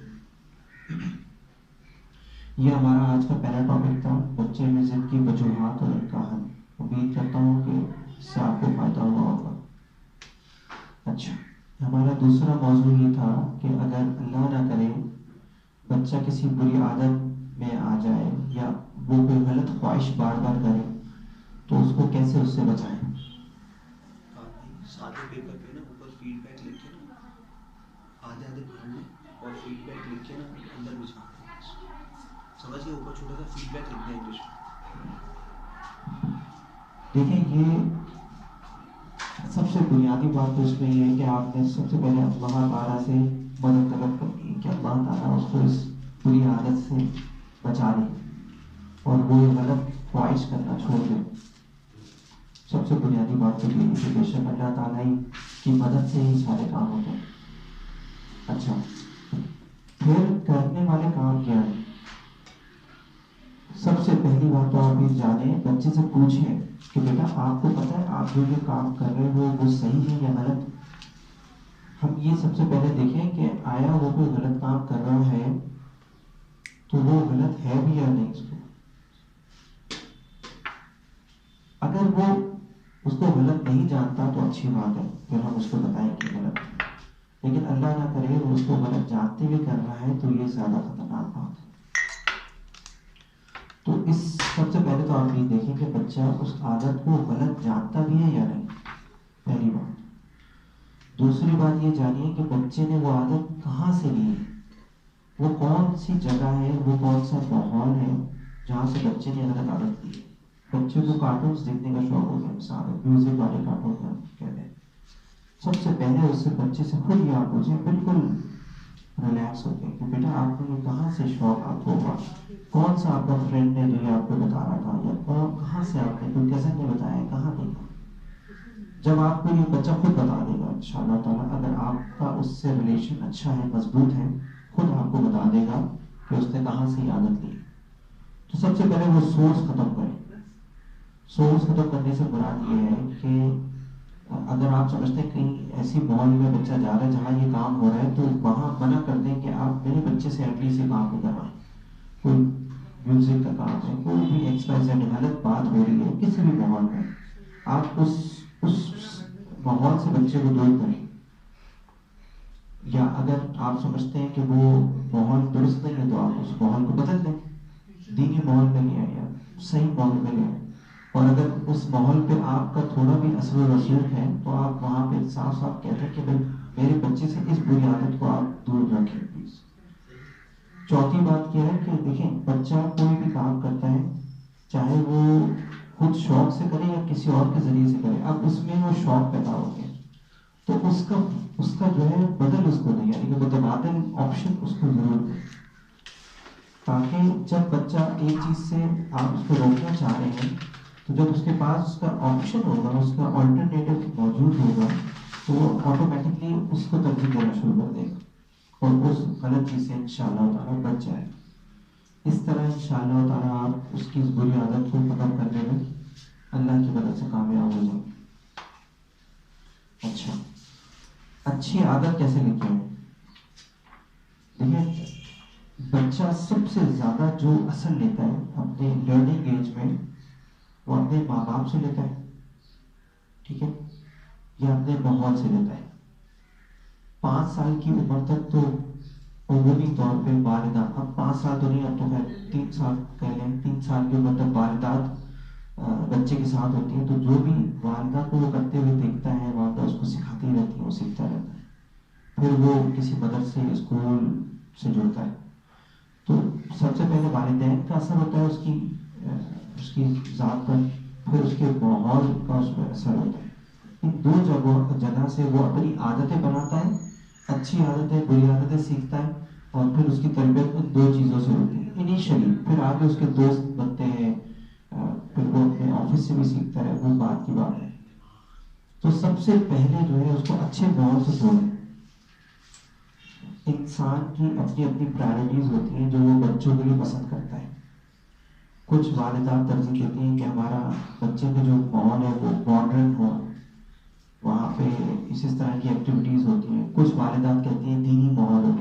یہ ہمارا آج کا پہلا ٹاپک تھا، بچے میں ضد کی وجوہات اور ان کا حل۔ امید کرتا ہوں کہ اس سے آپ کو فائدہ ہوا ہوگا۔ اچھا، ہمارا دوسرا موضوع یہ تھا کہ اگر اللہ نہ کرے بچہ کسی بری عادت میں آ جائے یا وہ کوئی غلط خواہش بار بار کرے تو اس کو کیسے اس سے بچائیں۔ سادے پیپر پہ نا اوپر فیڈ بیک لکھ کے نا آدھے پڑھ لیں اور فیڈ بیک لکھ کے نا اندر بچھا دیں۔ سمجھ کے اوپر چھوٹا سا فیڈ بیک لکھ دیں انگلش میں۔ دیکھیں، یہ سب سے بنیادی بات تو اس میں یہ ہے کہ آپ نے سب سے پہلے اللہ تعالیٰ سے مدد طلب کرنی ہے کہ اللہ تعالیٰ اس کو اس بری عادت سے بچا لے اور وہ غلط خواہش کرنا چھوڑ دے۔ سب سے بنیادی بات تو یہ ہے کہ بے شک اللہ تعالیٰ کی مدد سے ہی سارے کام ہوتے ہیں۔ اچھا، پھر کرنے والے کام کیا ہے؟ سب سے پہلی بات تو آپ یہ جانیں، بچے سے پوچھیں کہ بیٹا آپ کو پتہ ہے آپ جو یہ کام کر رہے ہو وہ صحیح ہے یا غلط؟ ہم یہ سب سے پہلے دیکھیں کہ آیا وہ کوئی غلط کام کر رہا ہے تو وہ غلط ہے بھی یا نہیں۔ اس کو اگر وہ اس کو غلط نہیں جانتا تو اچھی بات ہے، پھر ہم اس کو بتائیں کہ غلط ہے۔ لیکن اللہ نہ کرے وہ اس کو غلط جانتے ہوئے کر رہا ہے تو یہ زیادہ خطرناک بات ہے۔ تو اس سب سے پہلے تو آپ یہ دیکھیں کہ بچہ اس عادت کو غلط جانتا بھی ہے یا نہیں، پہلی بات۔ دوسری بات یہ جانیے کہ بچے نے وہ عادت کہاں سے لی ہے، وہ کون سی جگہ ہے، وہ کون سا ماحول ہے جہاں سے بچے نے غلط عادت لی ہے۔ بچے کو کارٹونز دیکھنے کا شوق ہو گیا، مثال ہے میوزک والے کارٹون کہتے ہیں، سب سے پہلے اس سے بچے سے خود یہ آپ پوچھیں، بالکل ریلیکس ہوتے ہیں کہ بیٹا آپ کو یہ کہاں سے شوق آپ کو ہوا، کون سا آپ کا فرینڈ نے جو یہ آپ کو بتا رہا تھا، یا کہاں سے آپ نے کوئی کزن نے بتایا، کہاں دیکھا۔ جب آپ کو یہ بچہ خود بتا دے گا انشاءاللہ تعالیٰ، اگر آپ کا اس سے ریلیشن اچھا ہے، مضبوط ہے، خود آپ کو بتا دے گا کہ اس نے کہاں سے عادت لی۔ تو سب سے پہلے وہ سورس ختم کریں۔ سورس ختم کرنے سے مراد یہ ہے کہ اگر آپ سمجھتے ہیں کہیں ایسی ماحول میں بچہ جا رہا ہے جہاں یہ کام ہو رہا ہے تو وہاں منع کر دیں کہ آپ میرے بچے سے ایٹ لیسٹ یہ کام نہیں کروائیں۔ کوئی میوزک کا کام ہے، کوئی بھی ایکسپائزڈ غلط بات ہو رہی ہے کسی بھی ماحول میں، آپ اس ماحول سے بچے کو دور کریں۔ یا اگر آپ سمجھتے ہیں کہ وہ ماحول درست نہیں ہے تو آپ اس ماحول کو بدل دیں، دینی ماحول میں لے آئیں یا صحیح ماحول میں لے آئیں۔ اور اگر اس ماحول پہ آپ کا تھوڑا بھی اثر و رسوخ ہے تو آپ وہاں پہ صاف صاف کہتے ہیں کہ بھائی میرے بچے سے اس بری عادت کو آپ دور رکھیں پلیز۔ چوتھی بات کیا ہے کہ دیکھیں، بچہ کوئی بھی کام کرتا ہے چاہے وہ خود شوق سے کرے یا کسی اور کے ذریعے سے کرے، اب اس میں وہ شوق پیدا ہو گیا تو اس کا جو ہے بدل اس کو دیں، یعنی کہ متبادل آپشن اس کو ضرور دیں، تاکہ جب بچہ ایک چیز سے آپ اس کو روکنا چاہ رہے ہیں تو جب اس کے پاس اس کا آپشن ہوگا، اس کا آلٹرنیٹو موجود ہوگا تو وہ آٹومیٹکلی اس کو ترجیح دینا شروع کر دے گا اور اس غلط چیز سے انشاءاللہ تعالیٰ بچ جائے گا۔ اس طرح انشاءاللہ تعالیٰ آپ اس کی اس بری عادت کو ختم کرنے میں اللہ کی مدد سے کامیاب ہو جائیں گے۔ اچھا، اچھی عادت کیسے لکھیں ہیں؟ دیکھیں، بچہ سب سے زیادہ جو اثر لیتا ہے اپنے لرننگ ایج میں وہ اپنے ماں باپ سے لیتا ہے، ٹھیک ہے، یا اپنے ماحول سے لیتا ہے۔ 5 سال کی عمر تک تو عمومی طور پہ والدہ، اب 5 سال تو نہیں، اب تو خیر 3 سال کہہ لیں، 3 سال کی عمر تک والدات بچے کے ساتھ ہوتی ہیں، تو جو بھی والدہ کو وہ کرتے ہوئے دیکھتا ہے والدہ اس کو سکھاتی رہتی ہے، وہ سیکھتا رہتا ہے۔ پھر وہ کسی مدرسے اسکول سے جڑتا ہے. تو سب سے پہلے والدین کا اثر ہوتا ہے اس کی ذات پر، پھر اس کے ماحول کا اس پر اثر ہوتا ہے. ان دو جگہ سے وہ اپنی عادتیں بناتا ہے، اچھی عادتیں بری عادتیں سیکھتا ہے، اور پھر اس کی تربیت ان دو چیزوں سے ہوتی ہے انیشلی. پھر آگے اس کے دوست بنتے ہیں، پھر وہ اپنے آفس سے بھی سیکھتا ہے، وہ بات کی بات ہے. تو سب سے پہلے جو ہے اس کو اچھے ماحول سے جوڑیں. انسان کی اپنی اپنی پرائرٹیز ہوتی ہیں جو وہ بچوں کے لیے پسند کرتا ہے. کچھ والدات ترجیح دیتی ہیں کہ ہمارا بچے کا جو ماحول ہے وہ ماڈرن ہو، وہاں پہ اس طرح کی ایکٹیویٹیز ہوتی ہیں. کچھ والدات کہتی ہیں دینی ماحول ہو.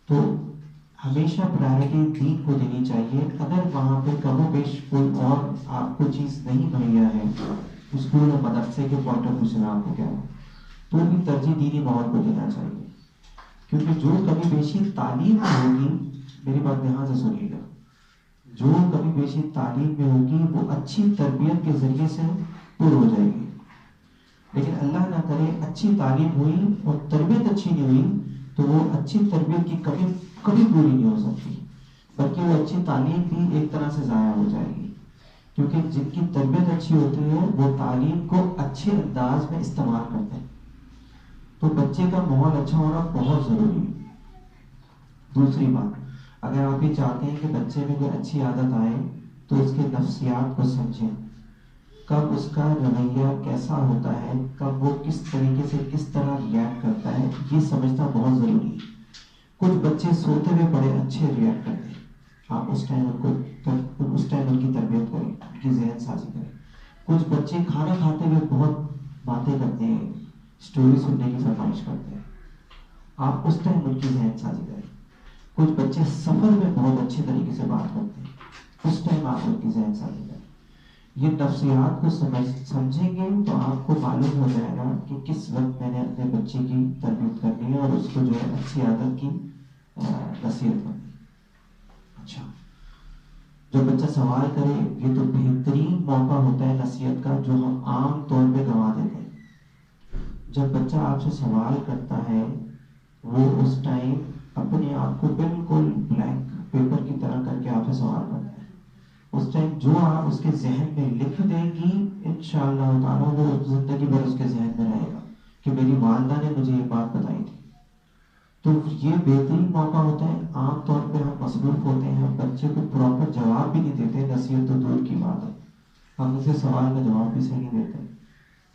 تو ہمیشہ پرائرٹی دین کو دینی چاہیے. اگر وہاں پہ کم و بیش کوئی اور آپ کو چیز نہیں مہیا ہے اسکول اور مدرسے کے پوائنٹ آف ویو سے، آپ کو کیا ہے تو بھی ترجیح دینی ماحول کو دینا چاہیے. کیونکہ جو کمی بیشی تعلیم میں ہوگی، میری بات یہاں سے سنیے گا، جو کمی بیشی تعلیم میں ہوگی وہ اچھی تربیت کے ذریعے سے پور ہو جائے گی. لیکن اللہ نہ کرے اچھی تعلیم ہوئی اور تربیت اچھی نہیں ہوئی تو وہ اچھی تربیت کی کمی کبھی پوری نہیں ہو سکتی، بلکہ وہ اچھی تعلیم بھی ایک طرح سے ضائع ہو جائے گی. کیونکہ جن کی تربیت اچھی ہوتی ہے وہ تعلیم کو اچھے انداز میں استعمال کرتے ہیں. تو بچے کا ماحول اچھا ہونا بہت ضروری ہے. دوسری بات، اگر آپ یہ چاہتے ہیں کہ بچے میں کوئی اچھی عادت آئے تو اس کے نفسیات کو سمجھیں. کب اس کا رویہ کیسا ہوتا ہے، کب وہ کس طریقے سے کس طرح ریئیکٹ کرتا ہے، یہ سمجھنا بہت ضروری ہے. کچھ بچے سوتے ہوئے بڑے اچھے ریئیکٹ کرتے ہیں، آپ اس ٹائم ان کی تربیت کریں، ان کی ذہن سازی کریں. کچھ بچے کھانا کھاتے ہوئے بہت باتیں کرتے ہیں، اسٹوری سننے کی فرمائش کرتے ہیں، آپ اس ٹائم ان کی ذہن سازی کریں. کچھ بچے سفر میں بہت اچھے طریقے سے بات کرتے ہیں، اس ٹائم آپ ان کی ذہن سازی کریں. یہ نفسیات کو سمجھیں گے تو آپ کو معلوم ہو جائے گا کہ کس وقت میں نے اپنے بچے کی تربیت کرنی ہے اور اس کو جو ہے اچھی عادت کی نصیحت کرنی. اچھا، جو بچہ سوال کرے یہ تو بہترین موقع ہوتا ہے نصیحت کا، جو ہم عام طور پہ گنوا دیتے ہیں. جب بچہ آپ سے سوال کرتا ہے وہ اس ٹائم اپنے آپ کو بالکل بلینک پیپر کی طرح کر کے آپ سے سوال کرتا ہے. اس ٹائم جو آپ اس کے ذہن میں لکھ دیں گی انشاءاللہ تعالیٰ وہ زندگی بھر اس کے ذہن میں رہے گا کہ میری والدہ نے مجھے یہ بات بتائی تھی. تو یہ بہترین موقع ہوتا ہے. عام طور پہ ہم مصروف ہوتے ہیں، ہم بچے کو پراپر جواب بھی نہیں دیتے، نصیحت تو دور کی بات ہے، ہم اسے سوال کا جواب بھی صحیح نہیں دیتے.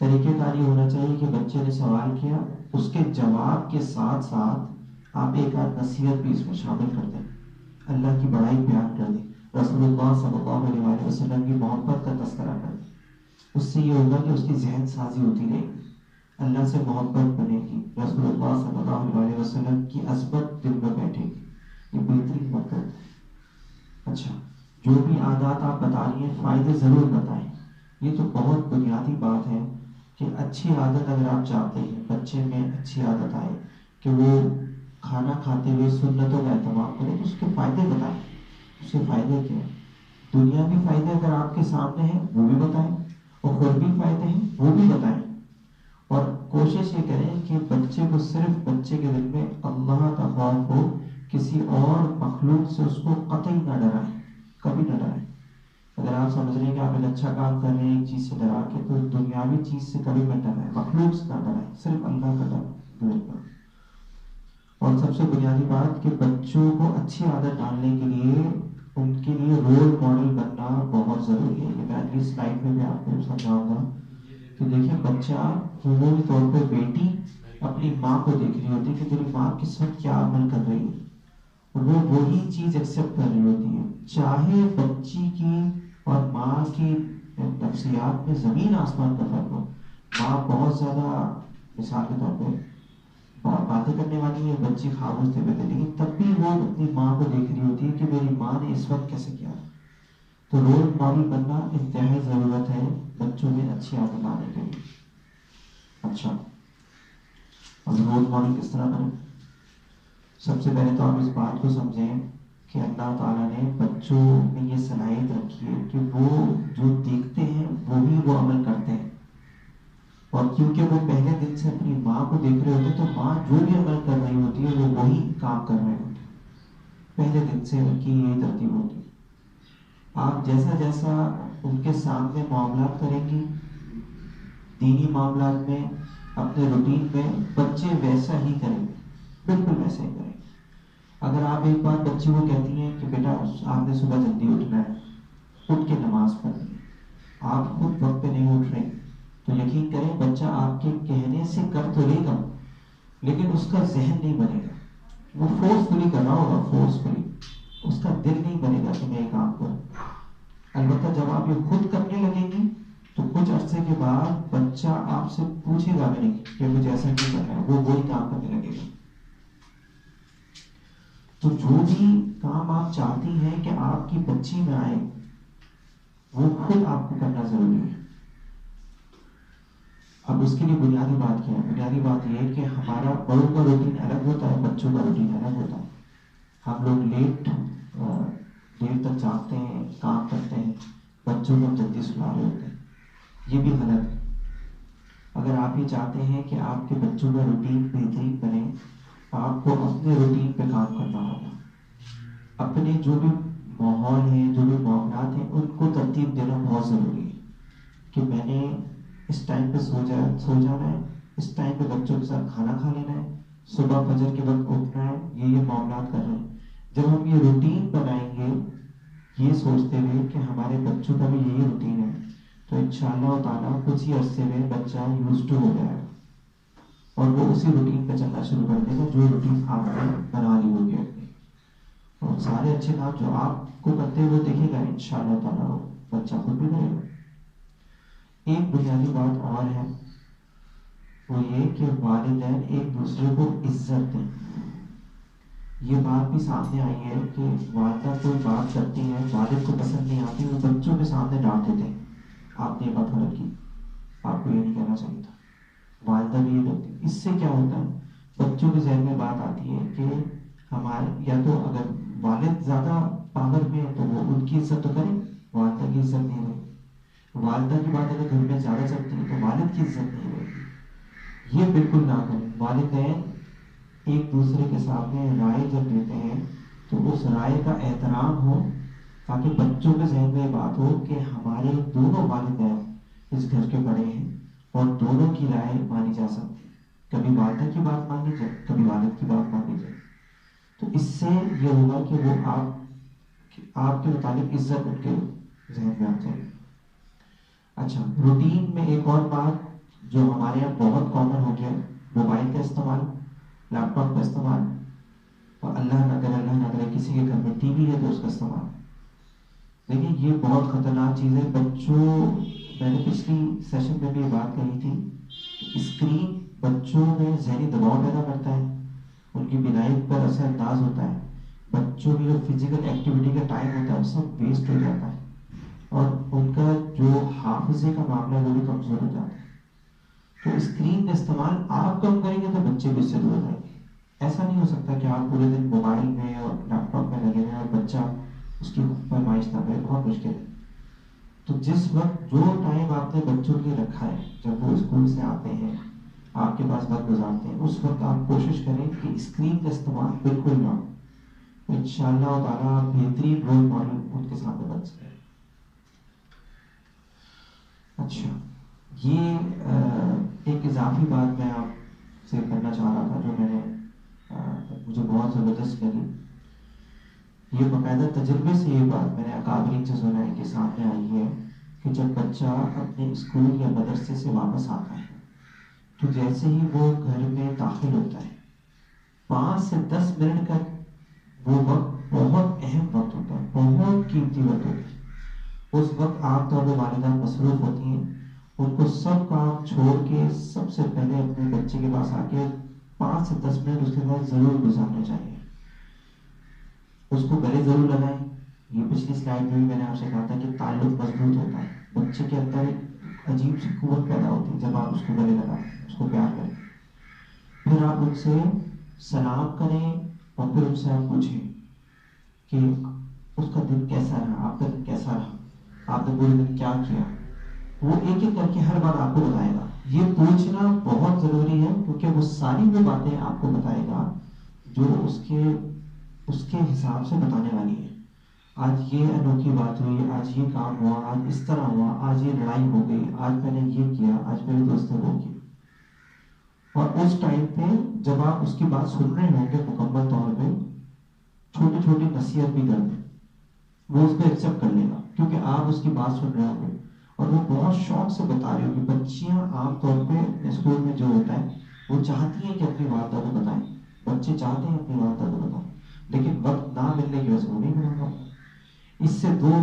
طریقہ کار یہ ہونا چاہیے کہ بچے نے سوال کیا، اس کے جواب کے ساتھ ساتھ آپ ایک آدھ نصیحت بھی اس میں شامل کر دیں، اللہ کی بڑائی بیان کر دیں، رسول اللہ صلی اللہ علیہ وسلم کی محبت کا تذکرہ کر دیں. اس سے یہ ہوگا کہ اس کی ذہن سازی ہوتی رہے گی، اللہ سے محبت بنے گی، رسول اللہ صلی اللہ علیہ وسلم کی عظمت دل میں بیٹھے گی. یہ بہترین وقت ہے. اچھا، جو بھی عادات آپ بتا رہی ہیں فائدے ضرور بتائیں. یہ تو بہت بنیادی بات ہے کہ اچھی عادت اگر آپ چاہتے ہیں بچے میں اچھی عادت آئے کہ وہ کھانا کھاتے ہوئے سنتوں کا اہتمام کرے، تو اس کے فائدے بتائیں. اس کے فائدے کیا ہیں؟ دنیاوی فائدے اگر آپ کے سامنے ہیں وہ بھی بتائیں، اور قربی فائدے ہیں وہ بھی بتائیں. اور کوشش یہ کریں کہ بچے کو صرف بچے کے دل میں اللہ کا خوف ہو، کسی اور مخلوق سے اس کو قطعی نہ ڈرائیں، کبھی نہ ڈرائیں. اگر آپ سمجھ رہے ہیں کہ آپ ایک اچھا کام کر رہے ہیں ایک چیز سے ڈرا کے، تو دنیاوی چیز سے کبھی مت ڈرائیں، مخلوق سے نہ ڈرائیں، صرف اللہ کا ڈر کریں. اور سب سے بنیادی بات کہ بچوں کو اچھی عادت ڈالنے کے لیے ان کے لیے رول ماڈل بننا بہت ضروری ہے. یہ میں اگلی سلائڈ میں بھی آپ کو سمجھاؤں گا کہ دیکھیں بچہ عمومی طور پہ بیٹی اپنی ماں کو دیکھ رہی ہوتی ہے کہ میری ماں کس وقت کیا عمل کر رہی ہے، اور وہ وہی چیز ایکسیپٹ کر رہی ہوتی ہے، چاہے بچی کی اور ماں کی نفسیات میں زمین آسمان کا فرق ہو. ماں بہت زیادہ مثال کے طور پہ باتیں کرنے والی ہے، بچی خاموش تھے بیٹھے، لیکن تب بھی وہ اپنی ماں کو دیکھ رہی ہوتی ہے کہ میری ماں نے اس وقت کیسے کیا. تو رول ماڈل بننا انتہائی ضرورت ہے بچوں میں اچھی عادت لانے کے لیے. اچھا، اب رول ماڈل کس طرح بنے؟ سب سے پہلے تو آپ اس بات کو سمجھیں کہ اللہ تعالیٰ نے بچوں میں یہ صلاحیت رکھی ہے کہ وہ جو دیکھتے ہیں وہی وہ عمل کرتے ہیں. اور کیونکہ وہ پہلے دن سے اپنی ماں کو دیکھ رہے ہوتے تو ماں جو بھی عمل کر رہی ہوتی ہے وہ وہی کام کر رہے ہوتے پہلے دن سے ان کی یہی ترتیب ہوتی ہے. آپ جیسا جیسا ان کے سامنے معاملات کریں گی دینی معاملات میں اپنے روٹین میں بچے ویسا ہی کریں گے بالکل ویسا ہی کریں گے. اگر آپ ایک بار بچے کو کہتی ہیں کہ بیٹا آپ نے صبح جلدی اٹھنا ہے اٹھ کے نماز پڑھنی ہے آپ خود وقت پہ نہیں اٹھ رہے تو یقین کریں بچہ آپ کے کہنے سے کر تو لے گا لیکن اس کا ذہن نہیں بنے گا. وہ فورسفلی کر رہا ہوگا فورسفلی اس کا دل نہیں بنے گا کہ میں یہ کام کروں. البتہ جب آپ یہ خود کرنے لگیں گی تو کچھ عرصے کے بعد بچہ آپ سے پوچھے گا بھی نہیں کہ مجھے ایسا کیوں کرنا ہے وہ وہی کام کرنے لگے گا. تو جو بھی کام آپ چاہتی ہیں کہ آپ کی بچی میں آئے وہ خود آپ کو کرنا ضروری ہے. اب اس کے لیے بنیادی بات کیا ہے؟ بنیادی بات یہ ہے کہ ہمارا بڑوں کا روٹین الگ ہوتا ہے بچوں کا روٹین الگ ہوتا ہے. ہم لوگ لیٹ دیر تک جاگتے ہیں کام کرتے ہیں بچوں کو ہم جلدی سلا رہے ہوتے ہیں. یہ بھی غلط ہے. اگر آپ یہ چاہتے ہیں کہ آپ کے بچوں کا روٹین بہترین بنے آپ کو اپنے روٹین پہ کام کرنا ہوگا. اپنے جو بھی ماحول ہیں جو بھی معاملات ہیں ان کو ترتیب دینا بہت ضروری ہے کہ میں نے اس ٹائم پہ سو جانا ہے اس ٹائم پہ بچوں کے ساتھ کھانا کھا لینا ہے صبح فجر کے وقت اٹھنا ہے یہ معاملات کر رہے ہیں. جب ہم یہ روٹین بنائیں گے یہ سوچتے ہوئے کہ ہمارے بچوں کا بھی یہی روٹین ہے تو انشاءاللہ تعالیٰ کچھ ہی عرصے میں بچہ یوز ٹو ہو جائے گا اور وہ اسی روٹین پہ چلنا شروع کر دے گا جو روٹین آپ نے بنا لی ہوگی اپنی. اور سارے اچھے کام جو آپ کو کرتے ہوئے دیکھے گا انشاءاللہ تعالیٰ وہ بچہ خود بھی کرے گا. ایک بنیادی بات اور ہے وہ یہ کہ والدین ایک دوسرے کو عزت دیں. یہ بات بھی سامنے آئی ہے کہ والدہ کوئی بات کرتی ہے والد کو پسند نہیں آتی وہ بچوں کے سامنے ڈانٹ دیتے ہیں. آپ نے یہ بات غلط کی آپ کو یہ نہیں کہنا چاہیے تھا. والدہ بھی یہ کرتی. اس سے کیا ہوتا ہے بچوں کے ذہن میں بات آتی ہے کہ ہمارے یا تو اگر والد زیادہ پاور میں ہے تو وہ ان کی عزت تو کریں والدہ کی عزت نہیں رہے. والدہ کی بات اگر گھر میں زیادہ چلتی ہے تو والد کی عزت نہیں رہے. یہ بالکل نہ کریں. والدین ایک دوسرے کے سامنے رائے جب دیتے ہیں تو اس رائے کا احترام ہو تاکہ بچوں کے ذہن میں یہ بات ہو کہ ہمارے دونوں والدین اس گھر کے بڑے ہیں اور دونوں کی رائے مانی جا سکتی ہے. کبھی والدہ کی بات مانی جائے کبھی والد کی بات مانی جائے. تو اس سے یہ ہوگا کہ وہ آپ کے متعلق عزت ان کے ذہن میں آ جائے گی. اچھا روٹین میں ایک اور بات جو ہمارے یہاں بہت کامن ہو گیا موبائل کا استعمال لیپ ٹاپ کا استعمال اور اللہ نہ کرے کسی کے گھر میں ٹی وی ہے تو اس کا استعمال. لیکن یہ بہت خطرناک چیز ہے. بچوں میں نے پچھلی سیشن میں بھی یہ بات کہی تھی کہ اسکرین بچوں میں ذہنی دباؤ پیدا کرتا ہے ان کی بینائی پر اثر انداز ہوتا ہے. بچوں کی جو فزیکل ایکٹیویٹی کا ٹائم ہوتا ہے وہ سب ویسٹ ہو جاتا ہے اور ان کا جو حافظے کا معاملہ ہے وہ بھی کمزور ہو جاتا ہے. تو اسکرین کا استعمال آپ کم کریں گے تو بچے بھی اس سے دور رہیں گے. ایسا نہیں ہو سکتا کہ آپ پورے دن موبائل میں اور لیپ ٹاپ میں لگے ہوئے اور بچہ اس کی فرمائش نہ کرے. بہت مشکل ہے. تو جس وقت جو ٹائم آپ نے بچوں کے لیے رکھا ہے جب وہ اسکول سے آتے ہیں آپ کے پاس وقت گزارتے ہیں اس وقت آپ کوشش کریں کہ اسکرین کا استعمال بالکل نہ ہو. انشاءاللہ تعالیٰ آپ بہترین رول ماڈل ان کے سامنے بن سکیں. اچھا یہ ایک اضافی بات میں آپ سے کرنا چاہ رہا تھا جو میں نے مجھے بہت زبردست لگی. یہ باقاعدہ تجربے سے یہ بات میں نے اکابرین سے سنا ہے کہ سامنے آئی ہے کہ جب بچہ اپنے اسکول یا مدرسے سے واپس آتا ہے تو جیسے ہی وہ گھر میں داخل ہوتا ہے 5 سے 10 منٹ کا وہ وقت بہت اہم وقت ہوتا ہے بہت قیمتی وقت ہوتا ہے. اس وقت عام طور پر والدین مصروف ہوتی ہیں ان کو سب کام چھوڑ کے سب سے پہلے اپنے بچے کے پاس آ کے 5 سے 10 منٹ اس کے ساتھ ضرور گزارنے چاہیے. اس کو گلے ضرور لگائیں. یہ پچھلی سلائڈ میں بھی میں نے آپ سے کہا تھا کہ تعلق مضبوط ہوتا ہے. بچے کے اندر ایک عجیب سی قوت پیدا ہوتی ہے جب آپ اس کو گلے لگائیں اس کو پیار کریں. پھر آپ ان سے سلام کریں اور پھر ان سے آپ پوچھیں کہ اس کا دن کیسا رہا آپ کا دن کیسا رہا آپ نے پورے دن کیا کیا. وہ ایک ایک کر کے ہر بات آپ کو بتائے گا یہ پوچھنا بہت ضروری ہے، کیونکہ وہ ساری وہ باتیں آپ کو بتائے گا جو اس کے حساب سے بتانے والی ہے. آج یہ انوکھی بات ہوئی، آج یہ کام ہوا، آج اس طرح ہوا، آج یہ لڑائی ہو گئی، آج میں نے یہ کیا، آج میرے دوست نے وہ کیا. اور اس ٹائم پہ جب آپ اس کی بات سن رہے ہوں گے مکمل طور پہ، چھوٹی چھوٹی نصیحت بھی کر دیں، وہ اس کو ایکسیپٹ کر لے گا، کیونکہ آپ اس کی بات سن رہے ہوں گے اور وہ بہت شوق سے بتا رہی ہوگی. بچیاں عام طور پہ اسکول میں جو ہوتا ہے وہ چاہتی ہیں کہ اپنی والدہ کو بتائیں، بچے چاہتے ہیں اپنی والدہ کو بتائیں، لیکن وقت نہ ملنے کی وجہ سے وہ نہیں بتا پاتے. اس سے دو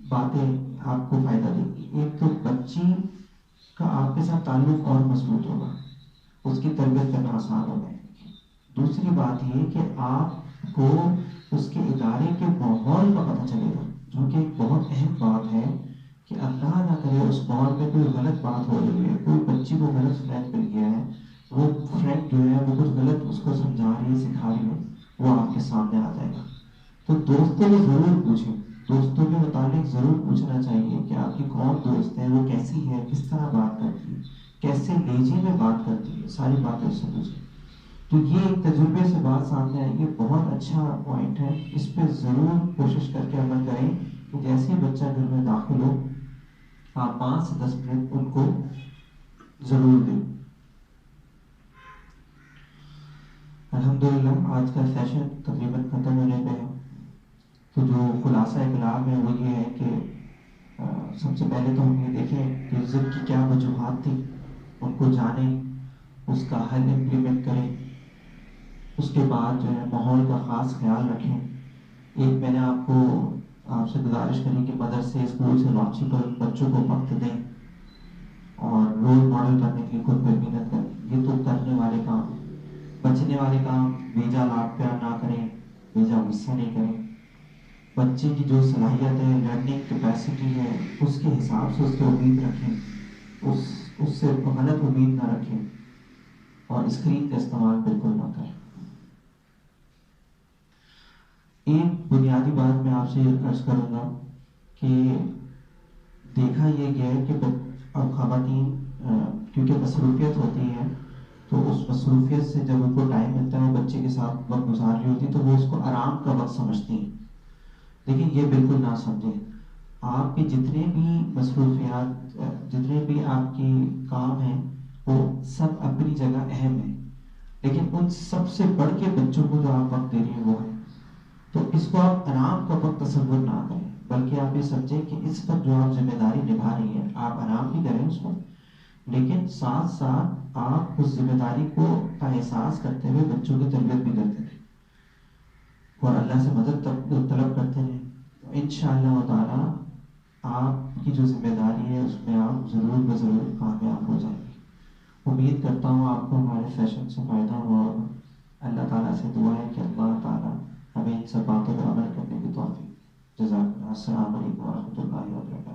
باتیں آپ کو فائدہ دیں گی. ایک تو بچی کا آپ کے ساتھ تعلق اور مضبوط ہوگا، اس کی تربیت کرنا آسان ہو جائے گی. دوسری بات یہ کہ آپ کو اس کے ادارے کے ماحول کا پتہ چلے گا، جو کہ ایک بہت اہم بات ہے کہ اللہ نہ کرے اس ماحول میں کوئی غلط بات ہو رہی ہے، کوئی بچی کو غلط فرینڈ مل گیا ہے، وہ فرینڈ جو ہے وہ کچھ غلط اس کو سمجھا رہی ہے، سکھا رہی ہے، وہ آپ کے سامنے آ جائے گا. تو دوستوں کو ضرور پوچھیں، دوستوں کے متعلق ضرور پوچھنا چاہیے کہ آپ کی کون دوست ہے، وہ کیسی ہے، کس طرح بات کرتی ہے، کیسے لہجے میں بات کرتی ہے، ساری باتیں اس سے پوچھیں. تو یہ ایک تجربے سے بات سامنے آئی ہے، بہت اچھا پوائنٹ ہے. اس پہ ضرور کوشش کر کے عمل کریں کہ جیسے ہی بچہ گھر میں داخل ہو آپ 5 سے 10 منٹ ان کو ضرور دیں. الحمدللہ آج کا سیشن تقریباً ختم ہونے پہ ہے. تو جو خلاصہ کلام ہے وہ یہ ہے کہ سب سے پہلے تو ہم یہ دیکھیں کہ ضد کی کیا وجوہات تھی، ان کو جانیں، اس کا حل امپلیمنٹ کریں. اس کے بعد جو ہے ماحول کا خاص خیال رکھیں. ایک میں نے آپ سے گزارش کری کہ مدرسے اسکول سے واپسی پر بچوں کو وقت دیں اور رول ماڈل کرنے کے لیے خود پہ محنت کریں. یہ تو کرنے والے کام. بچنے والے کام بیجا لاڈ پیار نہ کریں، بیجا غصہ نہیں کریں. بچے کی جو صلاحیت ہے، لرننگ کیپیسٹی ہے، اس کے حساب سے اس کی امید رکھیں، اس سے غلط امید نہ رکھیں، اور اسکرین کا استعمال بالکل نہ کریں. ایک بنیادی بات میں آپ سے عرض کروں گا کہ دیکھا یہ گیا ہے کہ خواتین کیونکہ مصروفیت ہوتی ہے، تو اس مصروفیت سے جب ان کو ٹائم ملتا ہے وہ بچے کے ساتھ وقت گزار رہی ہوتی ہے تو وہ اس کو آرام کا وقت سمجھتی ہیں. لیکن یہ بالکل نہ سمجھیں. آپ کے جتنے بھی مصروفیات، جتنے بھی آپ کے کام ہیں، وہ سب اپنی جگہ اہم ہیں، لیکن ان سب سے بڑھ کے بچوں کو جو آپ وقت دے رہے ہیں وہ ہے. تو اس کو آپ آرام کا وقت تصور نہ کریں، بلکہ آپ یہ سمجھیں کہ اس پر جو آپ ذمہ داری نبھا رہی ہیں آپ آرام بھی کریں اس وقت، لیکن ساتھ ساتھ آپ اس ذمہ داری کو کا احساس کرتے ہوئے بچوں کی تربیت بھی کرتے رہیں اور اللہ سے مدد طلب کرتے رہیں. انشاءاللہ تعالی آپ کی جو ذمہ داری ہے اس میں آپ ضرور بضرور کامیاب ہو جائیں گے. امید کرتا ہوں آپ کو ہمارے سیشن سے فائدہ ہوا ہوگا. اللہ تعالیٰ سے دعا ہے کہ اللہ تعالیٰ ہمیں ان سب باتوں پر عمل کرنے کی توفیق. جزاک اللہ. السلام علیکم ورحمۃ اللہ وبرکاتہ.